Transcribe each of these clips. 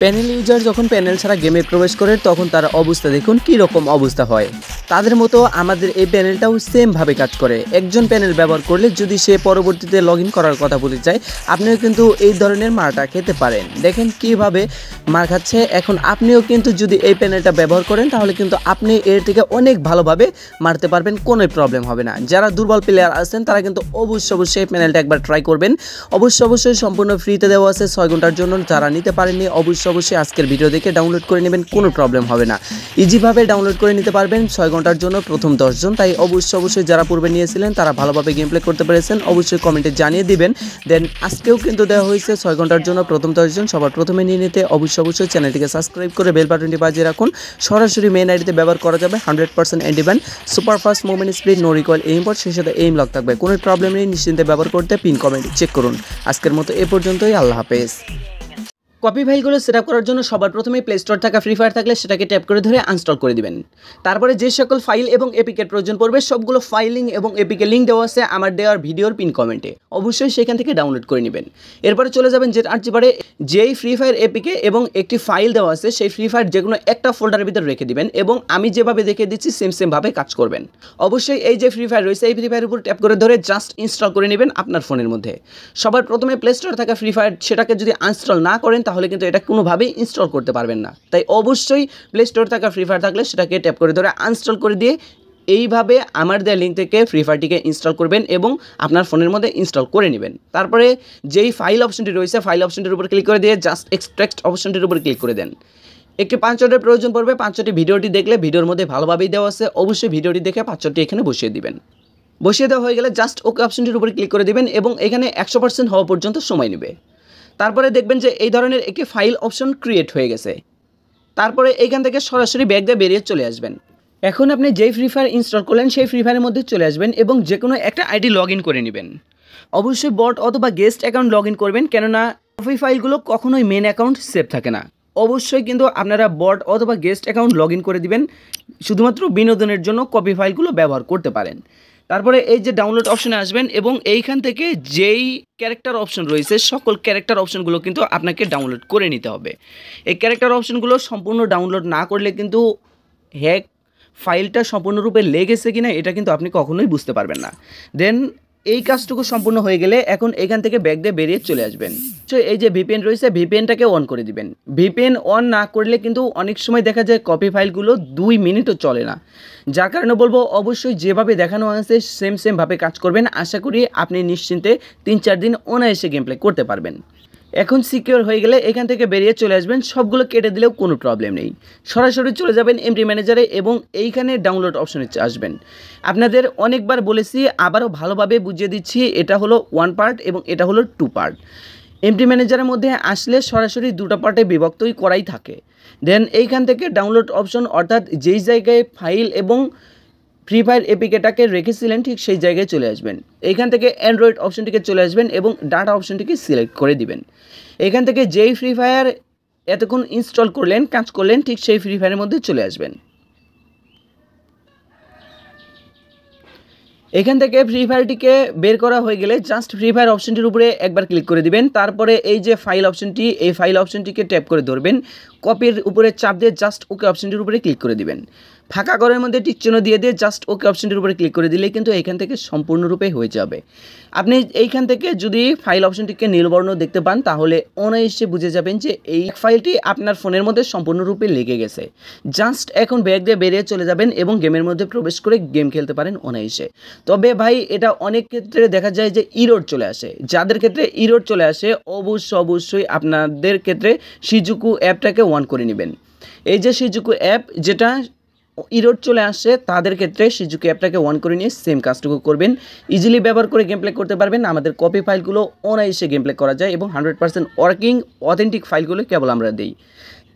Panel user যখন panel ছাড়া গেমে প্রবেশ করে তখন তার অবস্থা দেখুন কী রকম অবস্থা হয়। তাদের মতো আমাদের এই প্যানেলটাও সেমভাবে কাজ করে। একজন প্যানেল ব্যবহার করলে যদি সে পরবর্তীতে লগ ইন করার কথা বলে যায়, আপনিও কিন্তু এই ধরনের মারটা খেতে পারেন। দেখেন কিভাবে মার খাচ্ছে। এখন আপনিও কিন্তু যদি এই প্যানেলটা ব্যবহার করেন তাহলে কিন্তু আপনি এর থেকে অনেক ভালোভাবে মারতে পারবেন, কোনো প্রবলেম হবে না। যারা দুর্বল প্লেয়ার আছেন তারা কিন্তু অবশ্যই এই প্যানেলটা একবার ট্রাই করবেন। অবশ্যই সম্পূর্ণ ফ্রিতে দেওয়া আছে 6 ঘন্টার জন্য। যারা নিতে পারেননি অবশ্যই আজকের ভিডিও দেখে ডাউনলোড করে নেবেন, কোনো প্রবলেম হবে না। ইজিভাবে ডাউনলোড করে নিতে পারবেন 6 ঘন্টার জন্য প্রথম 10 জন। তাই অবশ্যই যারা পূর্বে নিয়েছিলেন তারা ভালোভাবে গেম প্লে করতে পেরেছেন অবশ্যই কমেন্টে জানিয়ে দিবেন। দেন আজকেও কিন্তু দেওয়া হয়েছে 6 ঘন্টার জন্য প্রথম 10 জন। সবার প্রথমে নিয়ে নিতে অবশ্যই চ্যানেলটিকে সাবস্ক্রাইব করে বেল বাটনটি বাজিয়ে রাখুন। সরাসরি মেইন আইডিতে ব্যবহার করা যাবে 100% antiban, super fast movement speed, no recoil aim bot, সেই সাথে এইম লক থাকবে। কোনো প্রবলেম নেই, নিশ্চিন্তে ব্যবহার করতে পিন কমেন্ট চেক করুন। আজকের মতো এ পর্যন্তই, আল্লাহ হাফেজ। কপি ফাইলগুলো সেট আপ করার জন্য সবার প্রথমে প্লে স্টোর থাকা ফ্রি ফায়ার থাকলে সেটাকে ট্যাপ করে ধরে আনস্টল করে দিবেন। তারপরে যে সকল ফাইল এবং এপিকের প্রয়োজন পড়বে সবগুলো ফাইলিং এবং এপিকের লিঙ্ক দেওয়া আছে আমার দেওয়ার ভিডিওর পিন কমেন্টে, অবশ্যই সেখান থেকে ডাউনলোড করে নেবেন। এরপরে চলে যাবেন জেট আর্চিভারে, যেই ফ্রি ফায়ার এপিকে এবং একটি ফাইল দেওয়া আছে সেই ফ্রি ফায়ার যে কোনো একটা ফোল্ডারের ভিতরে রেখে দিবেন এবং আমি যেভাবে দেখে দিচ্ছি সেমভাবে কাজ করবেন। অবশ্যই এই যে ফ্রি ফায়ার রয়েছে এই ফ্রি ফায়ারের উপর ট্যাপ করে ধরে জাস্ট ইনস্টল করে নেবেন আপনার ফোনের মধ্যে। সবার প্রথমে প্লে স্টোরে থাকা ফ্রি ফায়ার সেটাকে যদি আনস্টল না করেন তাহলে কিন্তু এটা কোনোভাবেই ইনস্টল করতে পারবেন না। তাই অবশ্যই প্লে স্টোরে থাকা ফ্রি ফায়ার থাকলে সেটাকে ট্যাপ করে ধরে আনস্টল করে দিয়ে এইভাবে আমার দেওয়া লিঙ্ক থেকে ফ্রি ফায়ারটিকে ইনস্টল করবেন এবং আপনার ফোনের মধ্যে ইনস্টল করে নেবেন। তারপরে যেই ফাইল অপশনটি রয়েছে ফাইল অপশনটির উপর ক্লিক করে দিয়ে জাস্ট এক্সট্রাক্ট অপশনটির উপর ক্লিক করে দেন। একটি পাসওয়ার্ডের প্রয়োজন পড়বে। পাসওয়ার্ডটি ভিডিওটি দেখলে ভিডিওর মধ্যে ভালোভাবেই দেওয়া আছে, অবশ্যই ভিডিওটি দেখে পাসওয়ার্ডটি এখানে বসিয়ে দিবেন। বসিয়ে দেওয়া হয়ে গেলে জাস্ট ওকে অপশনটির উপর ক্লিক করে দিবেন এবং এখানে 100% হওয়া পর্যন্ত সময় নেবে। তারপরে দেখবেন যে এই ধরনের একটি ফাইল অপশন ক্রিয়েট হয়ে গেছে। তারপরে এইখান থেকে সরাসরি ব্যাক দিয়ে বেরিয়ে চলে আসবেন। এখন আপনি যেই ফ্রি ফায়ার ইনস্টল করলেন সেই ফ্রি ফায়ারের মধ্যে চলে আসবেন এবং যে কোনো একটা আইডি লগ ইন করে নেবেন। অবশ্যই বট অথবা গেস্ট অ্যাকাউন্ট লগ ইন করবেন, কেননা কপি ফাইলগুলো কখনোই মেন অ্যাকাউন্ট সেভ থাকে না। অবশ্যই কিন্তু আপনারা বট অথবা গেস্ট অ্যাকাউন্ট লগ ইন করে দিবেন, শুধুমাত্র বিনোদনের জন্য কপি ফাইলগুলো ব্যবহার করতে পারেন। তারপরে এই যে ডাউনলোড অপশনে আসবেন এবং এইখান থেকে যেই ক্যারেক্টার অপশন রয়েছে সকল ক্যারেক্টার অপশনগুলো কিন্তু আপনাকে ডাউনলোড করে নিতে হবে। এই ক্যারেক্টার অপশনগুলো সম্পূর্ণ ডাউনলোড না করলে কিন্তু হ্যাক ফাইলটা সম্পূর্ণরূপে লেগেছে কিনা এটা কিন্তু আপনি কখনোই বুঝতে পারবেন না। দেন এই কাজটুকু সম্পূর্ণ হয়ে গেলে এখন এখান থেকে ব্যাক দিয়ে বেরিয়ে চলে আসবেন। তো এই যে ভিপিএন রয়েছে ভিপিএনটাকে অন করে দিবেন। ভিপিএন অন না করলে কিন্তু অনেক সময় দেখা যায় কপি ফাইলগুলো 2 মিনিটও চলে না। যার কারণে বলবো অবশ্যই যেভাবে দেখানো হয়েছে সেমভাবে কাজ করবেন। আশা করি আপনি নিশ্চিন্তে 3-4 দিন অনায়াসে গেম প্লে করতে পারবেন। এখন সিকিউর হয়ে গেলে এখান থেকে বেরিয়ে চলে আসবেন। সবগুলো কেটে দিলেও কোনো প্রবলেম নেই। সরাসরি চলে যাবেন এমডি ম্যানেজারে এবং এইখানে ডাউনলোড অপশনে আসবেন। আপনাদের অনেকবার বলেছি, আবারও ভালোভাবে বুঝিয়ে দিচ্ছি, এটা হলো 1 পার্ট এবং এটা হলো 2 পার্ট। এমডি ম্যানেজারের মধ্যে আসলে সরাসরি 2টা পার্টে বিভক্তই করাই থাকে। দেন এইখান থেকে ডাউনলোড অপশন, অর্থাৎ যেই জায়গায় ফাইল এবং ফ্রি ফায়ার এপিকেটাকে রেখেছিলেন ঠিক সেই জায়গায় চলে আসবেন। এইখান থেকে অ্যান্ড্রয়েড অপশনটিকে চলে আসবেন এবং ডাটা অপশনটিকে সিলেক্ট করে দিবেন। এখান থেকে যেই ফ্রি ফায়ার এতক্ষণ ইনস্টল করলেন কাজ করলেন ঠিক সেই ফ্রি ফায়ারের মধ্যে চলে আসবেন। এখান থেকে ফ্রি ফায়ারটিকে বের করা হয়ে গেলে জাস্ট ফ্রি ফায়ার অপশনটির উপরে একবার ক্লিক করে দিবেন। তারপরে এই যে ফাইল অপশনটি এই ফাইল অপশনটিকে ট্যাপ করে ধরবেন, কপির উপরে চাপ দিয়ে জাস্ট ওকে অপশনটির উপরে ক্লিক করে দিবেন। ফাঁকা ঘরের মধ্যে টিক চিহ্ন দিয়ে জাস্ট ওকে অপশনটির উপরে ক্লিক করে দিলেই কিন্তু এখান থেকে সম্পূর্ণরূপে হয়ে যাবে। আপনি এইখান থেকে যদি ফাইল অপশনটিকে নীলবর্ণ দেখতে পান তাহলে অনায়াসে বুঝে যাবেন যে এই ফাইলটি আপনার ফোনের মধ্যে সম্পূর্ণরূপে লেগে গেছে। জাস্ট এখন ব্যাক দিয়ে বেরিয়ে চলে যাবেন এবং গেমের মধ্যে প্রবেশ করে গেম খেলতে পারেন অনায়াসে। তবে ভাই এটা অনেক ক্ষেত্রে দেখা যায় যে ইরোড চলে আসে। যাদের ক্ষেত্রে ইরোড চলে আসে অবশ্যই আপনাদের ক্ষেত্রে শিজুকু অ্যাপটাকে অন করে নেবেন। এই যে শিজুকু অ্যাপ যেটা ইরোড চলে আসে তাদের ক্ষেত্রে শিজুকু অ্যাপটাকে অন করে নিয়ে সেম কাজটুকু করবেন। ইজিলি ব্যবহার করে গেম প্লে করতে পারবেন। আমাদের কপি ফাইলগুলো অনায়াসে গেম প্লে করা যায় এবং 100% ওয়ার্কিং অথেন্টিক ফাইলগুলো কেবল আমরা দিই।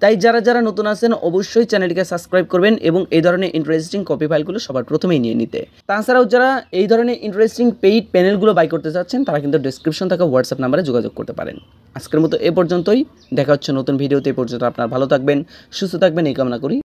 তাই যারা নতুন আছেন অবশ্যই চ্যানেলটিকে সাবস্ক্রাইব করবেন এবং এই ধরনের ইন্টারেস্টিং কপি ফাইলগুলো সবার প্রথমেই নিয়ে নিতে। তাছাড়াও যারা এই ধরনের ইন্টারেস্টিং পেইড প্যানেলগুলো বাই করতে চাচ্ছেন তারা কিন্তু ডেসক্রিপশন থাকা হোয়াটসঅ্যাপ নাম্বারে যোগাযোগ করতে পারেন। আজকের মতো এ পর্যন্তই, দেখা হচ্ছে নতুন ভিডিওতে। এ পর্যন্ত আপনার ভালো থাকবেন, সুস্থ থাকবেন এই কামনা করি।